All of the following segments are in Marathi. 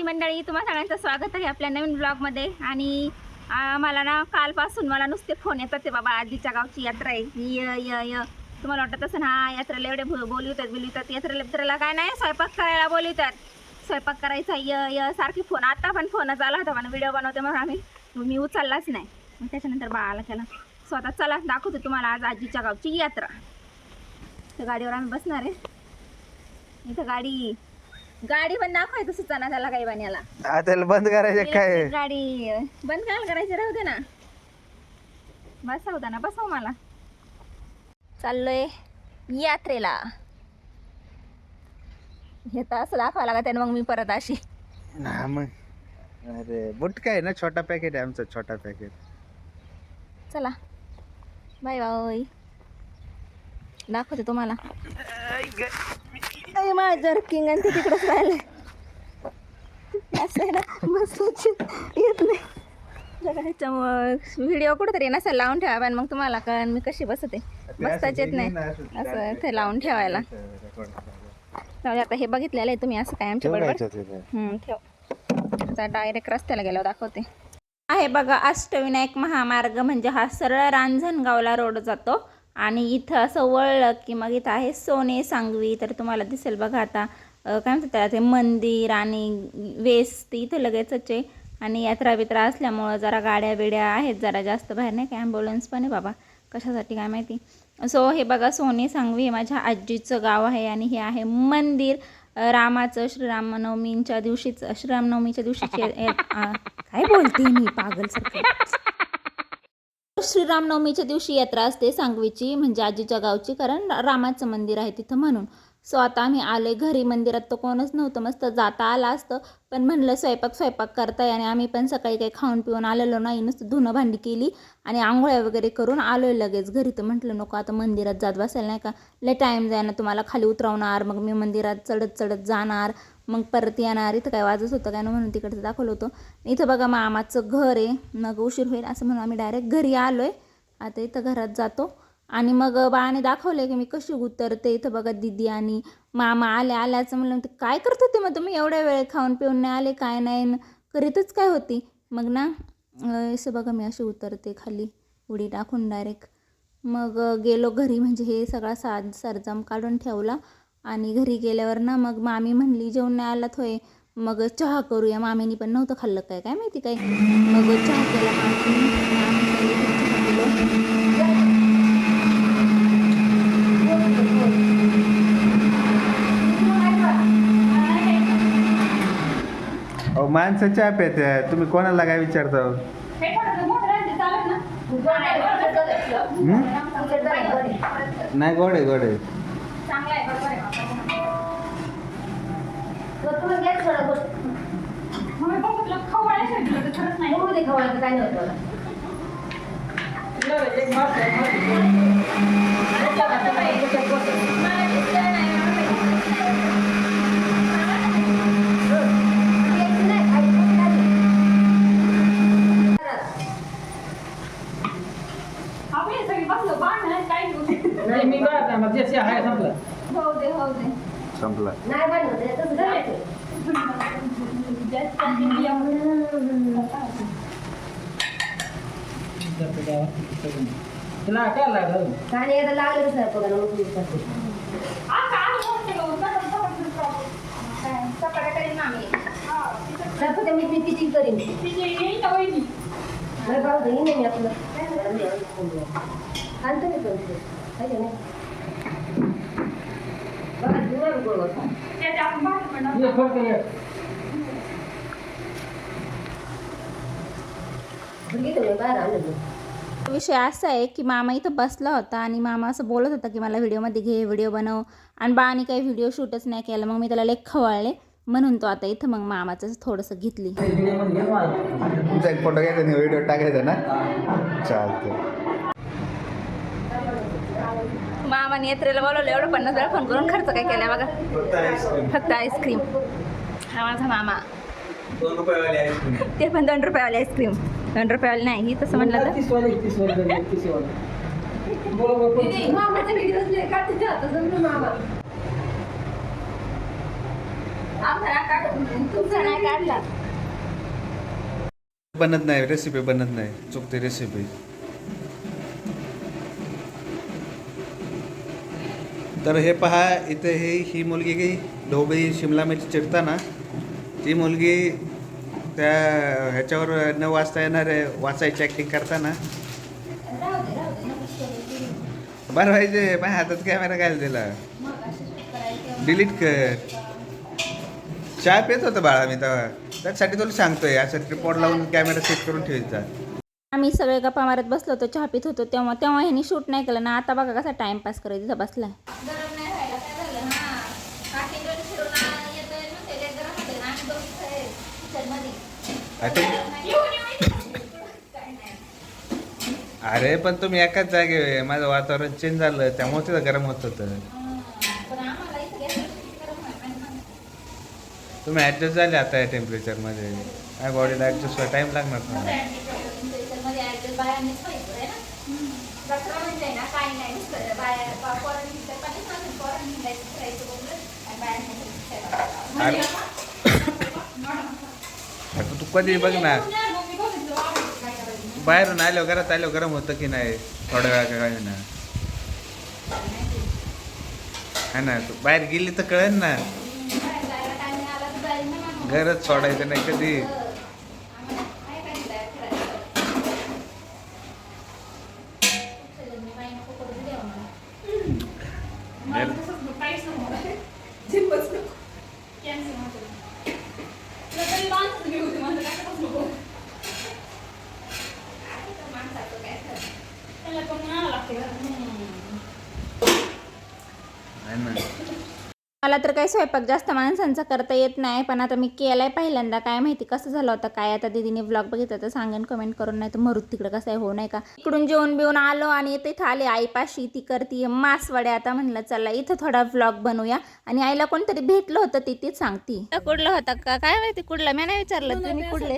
मंडळी, तुम्हा सगळ्यांचं स्वागत आहे आपल्या नवीन ब्लॉगमध्ये. आणि मला ना कालपासून मला नुसते फोन येतात ते बाबा आजीच्या गावची यात्रा आहे, य तुम्हाला वाटत असं ना यात्रेला एवढे बोलवतात यात्रेला काय नाही, स्वयंपाक करायला बोलवतात, स्वयंपाक करायचा य सारखी फोन. आता पण फोनच आला होता मला, व्हिडिओ बनवते म्हणून मी उचललाच नाही. मग त्याच्यानंतर बाळाला केला स्वतः, चला दाखवते तुम्हाला आज आजीच्या गावची यात्रा. तर गाडीवर आम्ही बसणार आहे. इथं गाडी पण दाखवायचं सुचाना त्याला काही बन्याला. त्याला बंद करायचे काय? गाडी बंद करायची राहू दे ना, बसवता ना बसव मला. चाललोय यात्रेला. हे तर असं दाखवा लागत मग मी परत अशी. मग अरे बुट काय ना, छोटा पॅकेट आहे आमचं, छोटा पॅकेट. चला बाय बाय, दाखवते तुम्हाला. माझं किंग आणि ते तिकडंच राहिलंय. असं आहे ना, बसायची येत नाही त्याच्यामुळं व्हिडिओ कुठंतरी नसेल लावून ठेवा, पण मग तुम्हाला कळण मी कशी बसते. बसताच येत नाही असं ते लावून ठेवायला. आता हे बघितलेलं आहे तुम्ही, असं काय आमच्या बरोबर ठेव. डायरेक्ट रस्त्याला गेल्यावर दाखवते. आहे बघा अष्टविनायक महामार्ग, म्हणजे हा सरळ रांजणगावला रोड जातो. आणि इथं असं वळलं की मग इथं आहे सोने सांगवी. तर तुम्हाला दिसेल बघा आता काय म्हणतात त्याला, ते मंदिर आणि वेस ते इथं लगेचच आहे. आणि यात्रा बित्रा असल्यामुळं जरा गाड्या बिड्या आहेत जरा जास्त बाहेर, नाही का ॲम्ब्युलन्स पण आहे बाबा, कशासाठी काय माहिती. सो हे बघा सोने सांगवी हे माझ्या आजीचं गाव आहे. आणि हे आहे मंदिर रामाचं, श्रीरामनवमीच्या दिवशीच, श्रीरामनवमीच्या दिवशीची काय बोलते मी पागलसारखं. श्रीरामनवमीच्या दिवशी यात्रा असते सांगवीची, म्हणजे आजीच्या गावची, कारण रामाचं मंदिर आहे तिथं म्हणून. सो आता आम्ही आले घरी. मंदिरात तर कोणच नव्हतं, मस्त जाता आलं असतं, पण म्हणलं स्वयंपाक करताय. आणि आम्ही पण सकाळी काही खाऊन पिऊन आलेलो नाही, नुसतं धुणं भांडी केली आणि आंघोळ्या वगैरे करून आलोय लगेच घरी. तर म्हटलं नको आता मंदिरात जात बसायला, नाही का लय टाईम जाय ना, तुम्हाला खाली उतरवणार, मग मी मंदिरात चढत जाणार, मग परत येणार. इथं काय वाजत होतं काय ना, म्हणून तिकडचं दाखवलं होतं. इथं बघा मामाचं घर आहे, मग उशीर होईल असं म्हणून आम्ही डायरेक्ट घरी आलो आहे. आता इथं घरात जातो. आणि मग बाळाने दाखवलं की मी कशी उतरते. इथं बघा दिदी आणि मामा आल्याचं म्हणलं, ते काय करत होते मग तुम्ही एवढ्या वेळ, खाऊन पिऊन नाही आले काय नाही, करीतच काय होती. मग ना असं बघा मी अशी उतरते खाली उडी टाकून डायरेक्ट. मग गेलो घरी, म्हणजे हे सगळा सरजम काढून ठेवला. आणि घरी गेल्यावर ना मग मामी म्हणली जेवण नाही आलात होय, मग चहा करूया. मामीनी पण नव्हतं खाल्लं काय माहिती काय, मग चहा केला माणसं चहा प्यायत, तुम्ही कोणाला काय विचारता? नाही गोडे संपला. विषय असा आहे की मामा इथं बसला होता आणि मामा असं बोलत होता की मला व्हिडिओमध्ये घे, व्हिडिओ बनव. आणि बाळाने काही व्हिडिओ शूटच नाही केला. मग मी त्याला लेख खवळले म्हणून तो आता इथं मग मामाचं थोडंसं घेतली. तुमचा एक फोटो घ्यायचा, व्हिडिओ टाकायचा ना, चालतं. मामाने यात्रेला बोलवलं, एवढं 50 वेळा फोन करून खर्च काय केला बघा, फक्त आईस्क्रीम. हा माझा मामा, ते पण 2 रुपयावाली आईस्क्रीम. 2 रुपयावाली नाही, तसं म्हणलं तर बनत नाही रेसिपी बनत नाही चुकते रेसिपी. तर हे पहा इथे ही मुलगी ढोबळी शिमला मिरची चिरताना ती मुलगी त्या ह्याच्यावर न वाचता येणार आहे वाचायची ॲक्टिंग करताना बरं पाहिजे माझ्या हातात कॅमेरा घाल दिला डिलीट कर. चहा पेत होतं बाळा मी तेव्हा त्यासाठी तुला सांगतोय असं ट्रिपॉड लावून कॅमेरा सेट करून ठेवायचा. आम्ही सगळे गप्पा मारत बसलो होतो चहा पित होतो तेव्हा ह्यांनी शूट नाही केलं ना. आता बघा कसा टाइमपास करायचा बसलाय. अरे पण तुम्ही एकाच जागे माझं वातावरण चेंज झालं त्यामुळे तिथं गरम होत होतं. तुम्ही ॲडजस्ट झाले आता या टेम्परेचरमध्ये काय बॉडीला ॲडजस्ट व्हायला टाईम लागणार तुम्हाला. तू कधी बघ ना बाहेरून आल्यावर घरात आल्यावर गरम होतं की नाही थोड्या वेळा काय ना है ना. तू बाहेर गेली तर कळेल ना घरच सोडायचं नाही कधी. मला तर काही स्वयंपाक जास्त माणसांचा करता येत नाही पण आता मी केलाय पहिल्यांदा. काय माहिती कसं झालं होतं काय. आता दीदीने ब्लॉग बघितला तर सांगेन कमेंट करून. नाही तर मरूत तिकडं कसं आहे हो नाही का. इकडून जेवण बिवून आलो आणि इथे आले आईपाशी ती करते मासवड्या. आता म्हणलं चला इथं थोडा ब्लॉग बनवूया आणि आईला कोणतरी भेटलं होतं तीच सांगती. कुठलं होतं का काय माहिती कुठलं मी नाही विचारलं तुम्ही कुठले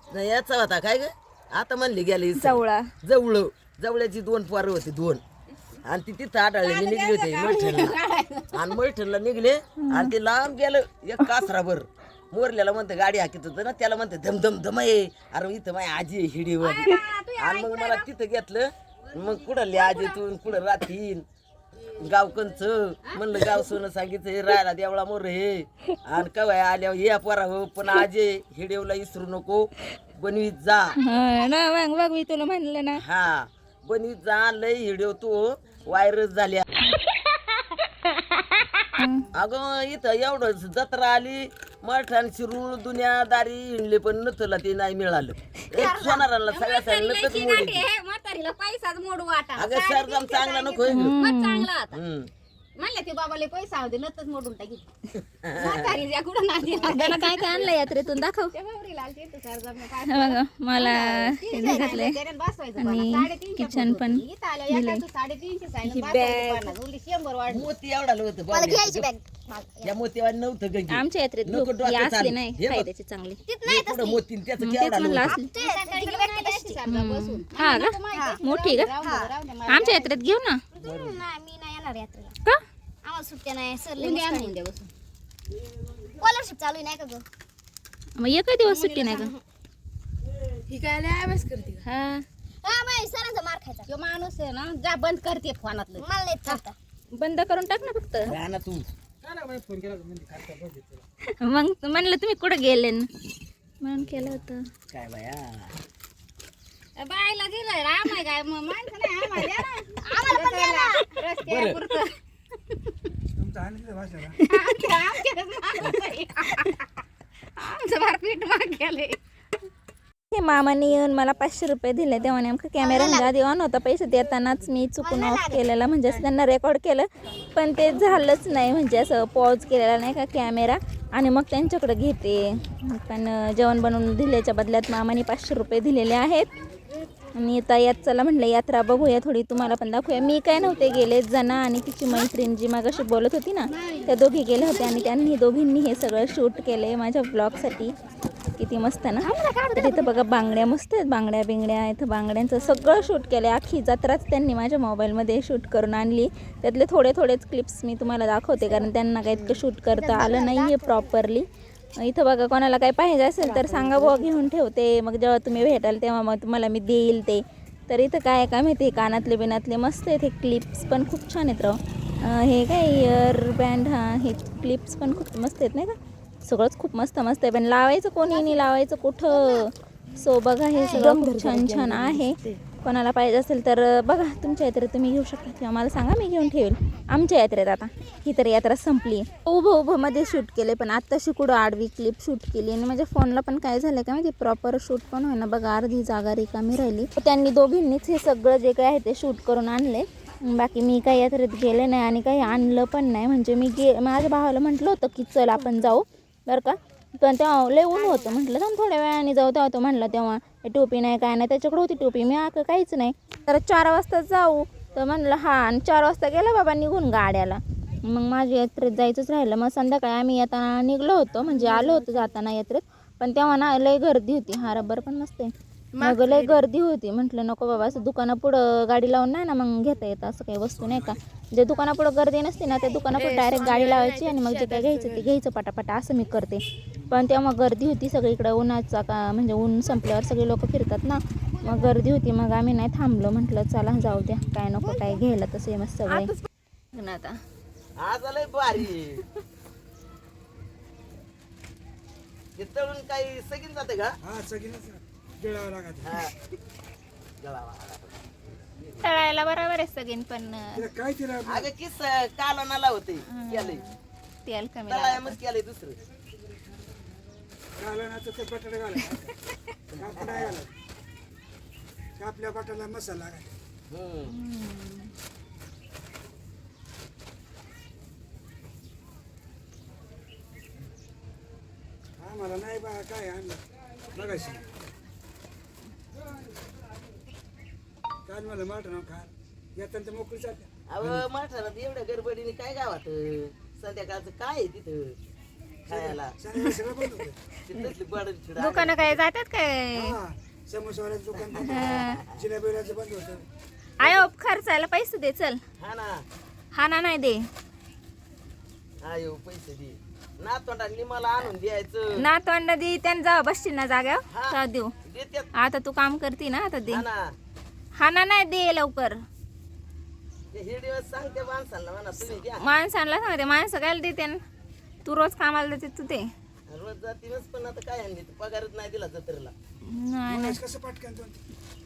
ते याचा होता काय ग आता म्हणली गेली जवळा जवळ्याची 2 पोरं होती 2 आणि ती तिथं आढळली निघली होती मैठणला आणि मैठणला निघले आणि ते लांब गेलं एक कासराभर मोरल्याला म्हणते गाडी हाकीत होतं ना त्याला म्हणते धमधम धमाये अरे इथं माझी आजी हिडीवर आणि मग मला तिथं घेतलं. मग कुठं आजी तू कुठं राहतीन गाव कंच म्हणलं गाव सोनं सांगितलं राहायला देवळा मोर हे आणि कवाय आल्यावर या पोरा हो पण आजे हिडेवला इसरू नको बनवीत जा बघ मी तुला म्हणलं ना. हा बनवीत जा लय हिडिओ तू व्हायरस झाल्या. अगं इथं एवढं जत्रा आली मठान शिरूळ दुनियादारी हिंडले पण नथला ते नाही मिळालं. एक सोनाराला सगळ्या नथच मोडी अगं सरगम चांगला नको म्हणलं ते बाबाला पैसा होते नतच मोडून टाकी काय काय आणलं यात्रेतून दाखव. बघा मला घातलंय आणि किचन पण मोती एवढा होतं बाबा. या मोतीवाला नव्हतं गं आमच्या यात्रेत नको डोक्यात असली आलं. नाही हे बघ. फायद्याची चांगली पुढं मोती आणि त्याचं तेच केवढा म्हणलं नव्हतं. असली. हा का मोठी का आमच्या यात्रेत घेऊ ना. मी नाही येणार यात्रेला का आम्हाला सुट्ट्या नाही सर स्कॉलरशिप चालू नाही का ग. मग एकही दिवस सुट्टी नाही का. हा बाई सरांचा मार खायचा तो माणूस आहे ना जा बंद करते फोनातलं मला नाही चालता. बंद करून टाक ना फक्त. राहा ना तू मग म्हणलं तुम्ही कुठं गेले म्हणून केलं होतं. काय बाया बायला दिलंय राम आहे काय मग माणसं नाही आम्हाला द्या ना. आम्हाला पण द्या ना. रस्त्यापुरतं. आमचं मारपीट माग गेले. हे मामाने येऊन मला 500 रुपये दिले तेव्हा नेमकं कॅमेरा आधी ऑन होता. पैसे देतानाच मी चुकून ऑफ केलेला म्हणजे असं त्यांना रेकॉर्ड केलं पण ते झालंच नाही म्हणजे असं पॉज केलेला नाही का कॅमेरा आणि मग त्यांच्याकडे घेते. पण जेवण बनवून दिल्याच्या बदल्यात मामाने 500 रुपये दिलेले आहेत. आणि आता यात चला म्हटलं यात्रा बघूया थोडी तुम्हाला पण दाखवूया. मी काय नव्हते गेले जना आणि तिची मैत्रीण जी मागाशी बोलत होती ना त्या दोघी गेल्या होत्या आणि त्यांनी दोघींनी हे सगळं शूट केलं माझ्या ब्लॉगसाठी किती मस्त ना. तर इथं बघा बांगड्या मस्त आहेत, बांगड्या बिंगड्या. इथं बांगड्यांचं सगळं शूट केलं, अख्खी जत्राच त्यांनी माझ्या मोबाईलमध्ये शूट करून आणली. त्यातले थोडेच क्लिप्स मी तुम्हाला दाखवते, कारण त्यांना काही इतकं शूट करता आलं नाही आहे प्रॉपरली. इथं बघा, कोणाला काही पाहिजे असेल तर सांगा बुवा, घेऊन ठेवते. मग जेव्हा तुम्ही भेटाल तेव्हा मग तुम्हाला मी देईल ते. तर इथं काय काय माहिती, कानातले बिनातले मस्त आहेत. हे क्लिप्स पण खूप छान आहेत राव. हे काय इयर बँड, हां हे क्लिप्स पण खूप मस्त आहेत नाही का. सगळंच खूप मस्त मस्त आहे, पण लावायचं कोणी नाही, लावायचं कुठं. सो बघा, हे सगळं खूप छान छान आहे. कोणाला पाहिजे असेल तर बघा, तुमच्या यात्रेत तुम्ही घेऊ शकता किंवा मला सांगा, मी घेऊन ठेवेल. आमच्या यात्रेत आता ही तर यात्रा संपली. उभं मध्ये शूट केले, पण आत्ताशी कुठं आडवी क्लिप शूट केली. आणि माझ्या फोनला पण काय झालं काय माहिती, प्रॉपर शूट पण होईना बघा, अर्धी जागा रिकामी राहिली. त्यांनी दोघींनीच हे सगळं जे काय आहे ते शूट करून आणले. बाकी मी काही यात्रेत गेले नाही आणि काही आणलं पण नाही. म्हणजे मी माझ्या भावाला म्हटलं होतं की चल आपण जाऊ बरं का, पण तेव्हा लय ऊन होतं. म्हटलं थांब थोड्या वेळाने जाऊ. तेव्हा तो म्हटलं तेव्हा टोपी नाही काय नाही, त्याच्याकडे होती टोपी, मी काहीच नाही. तर 4 वाजता जाऊ तर म्हणलं हां, आणि 4 वाजता गेला बाबा निघून गाड्याला. मग माझ्या यात्रेत जायचंच राहिलं. मग संध्याकाळी आम्ही येताना निघलो होतो, म्हणजे आलो होतो जाताना यात्रेत, पण तेव्हा ना लय गर्दी होती. हा रबर पण मस्त आहे. मग लय गर्दी होती. म्हटलं नको बाबा, असं दुकानापुढं गाडी लावून नाही ना मग घेता येतं असं काही वस्तू नाही का. जे दुकानापुढं गर्दी नसते ना, त्या दुकानापुढं डायरेक्ट गाडी लावायची आणि मग जे काय घ्यायचं ते घ्यायचं पटापटा, असं मी करते. पण तेव्हा गर्दी होती सगळीकडे, उन्हाचा का म्हणजे ऊन संपल्यावर सगळे लोक फिरतात ना, मग गर्दी होती. मग आम्ही नाही थांबलो, म्हटलं चला जाऊ द्या, काय नको काय घ्यायला तसे मस्त सगळे. आता आज आलंय भारी. हे तळून काही सगळीन जाते का? हा सगळीच गिळावं लागत. हा. जळावा. तळायला बरोबर आहे सगळीन, पण तिला काय तिला अगं किस कालवणाला होते केलंय, तेल कमी तळायमच केलंय दुसरं. कालवणाचं ते बटाटा घालायचं, कापड नाही घालायचं. कापल्या बटाला मसाला घालायचा. आम्हाला नाही बा काय आणलं बघाशी. काल मला मटण खा येताना तर मोकळी जाते. अहो माठारात एवढ्या गडबडीने काय गावात संध्याकाळचं काय आहे तिथं खायला? संध्याकाळी सगळं बंद होतं. तिथली बडन चिडा. दुकानं काय जातात काय. हा समोसावऱ्याचं दुकान बंद होतं. जिलेबिराचं बंद होतं. आयो खर्चायला पैसे दे चल. हा ना, हा ना नाही दे आयो पैसे दे. नातवंडांनी मला आणून द्यायचं. ना तोंड दे, त्यांना जा बसशील ना जाग्यावर हा. तेव्हा देऊ. देत्यात. आता तू काम करते ना, आता दे. हा ना, हा ना नाही दे लवकर. ते हे दिवस सांगते माणसांना म्हणा तुम्ही द्या. माणसांना सांगते, माणसं काय देते ना, तू रोज कामाला देते तू ते. रोज जातीनच, पण आता काय आणली पगारच नाही दिला जत्रेला. नाही मग कसं पटकन तो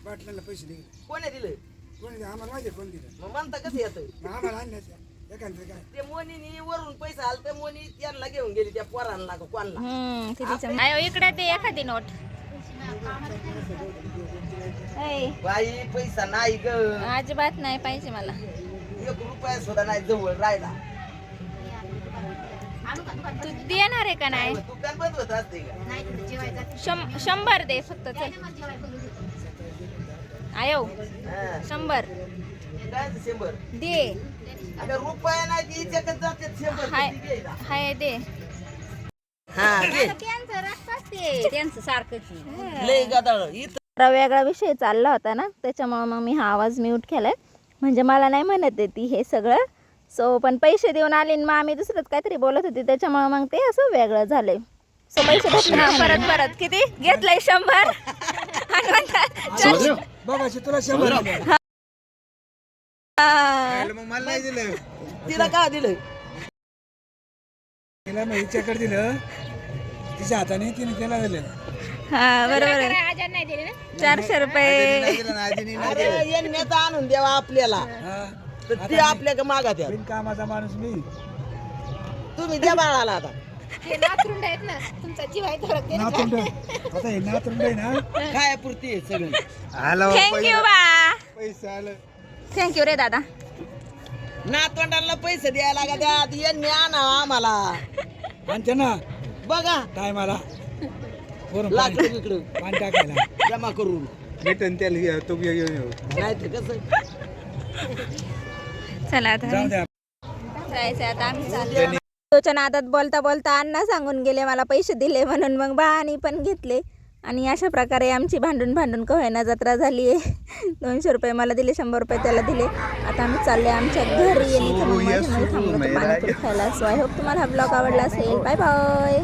बाटल्याला पैसे दिले कोणी दिलं? कोणी दिलं? आम्हाला माहिती आहे कोण दिलं. मग म्हणता कसं येतं? मग आम्हाला आणण्याचं एखादं काय ते मोनीनी वरून पैसा आला, त्या मोनी त्यांना घेऊन गेली त्या पोरांना का कोणला. कितीच्या आयो इकडे दे एखादी नोट. ऐ, बाई पैसा नाही ग, अजिबात नाही पाहिजे मला. 1 रुपया सुद्धा नाही जवळ राहिला. तू देणार आहे का नाही. दुकान बंद होत असते का? 100 दे फक्त चल. आयो हा. 100 काय ते 100? दे. अगं रुपया नाही ती इच्छाकच जाते 100 हाय किती घ्यायला? हाय दे. हा घे. त्यांचं रस्ताच ते त्यांचं सारखंच. लय गदाळ इथं. जरा वेगळा विषय चालला होता ना, त्याच्यामुळे मग मी हा आवाज म्यूट केलाय. म्हणजे मला नाही म्हणत आहे ती हे सगळं. सो पण पैसे देऊन आले आणि मग आम्ही दुसरंच काहीतरी बोलत होते, त्याच्यामुळे मग ते असं वेगळं झालंय. सो पैसे भेटले परत किती घेतलंय 100. आणि म्हणतात, बघाशी तुला 100 दिले. मग मला नाही दिलं. तिला का दिलं? तिला मग हिच्याकडे दिलं, तिच्या हाताने तिने त्याला दिलं. हा बरोबर आहे. आजार नाही दिले ना. 400 रुपये. नाही दिलं ना, आजीने नाही अरे दिलं. यांनी आणून द्यावा आपल्याला, हा तर ते आपल्या मागा द्या. बिनकामाचा माणूस मी. तुम्ही द्या बाळाला आता. ते नातरुंड आहेत ना, तुमचा जीव आहे थोडं ते. नातरुंड आता हे नातरुंड आहे ना. खायापुरती आहे सगळी. आला बा थँक्यू बा. पैसा आलं. थँक्यू रे दादा. नातवंडांना पैसे द्यायला का द्या, यांनी आणा आम्हाला. आणते ना बघा टायमाला वरून लाकडं बिकडं पाणी टाकायला. जमा करून, भेटन त्याला तो घेऊन येऊ. नाही तर कसं चला आता जाऊ द्या. जायचं आता आम्ही चाललो. तोच्या नादात बोलता बोलता अण्णा सांगून गेले मला पैसे दिले म्हणून, मग बाळानी पण घेतले. आणि अशा प्रकारे आमची भांडून का होईना जत्रा झाली आहे. 200 रुपये मला दिले, 100 रुपये त्याला दिले. आता आम्ही चालले आमच्या घरी. आणि इथं मग माझ्यामध्ये थांबलो होतो पाणीपुरी खायला. सो आय होप तुम्हाला हा ब्लॉग आवडला असेल. Bye bye.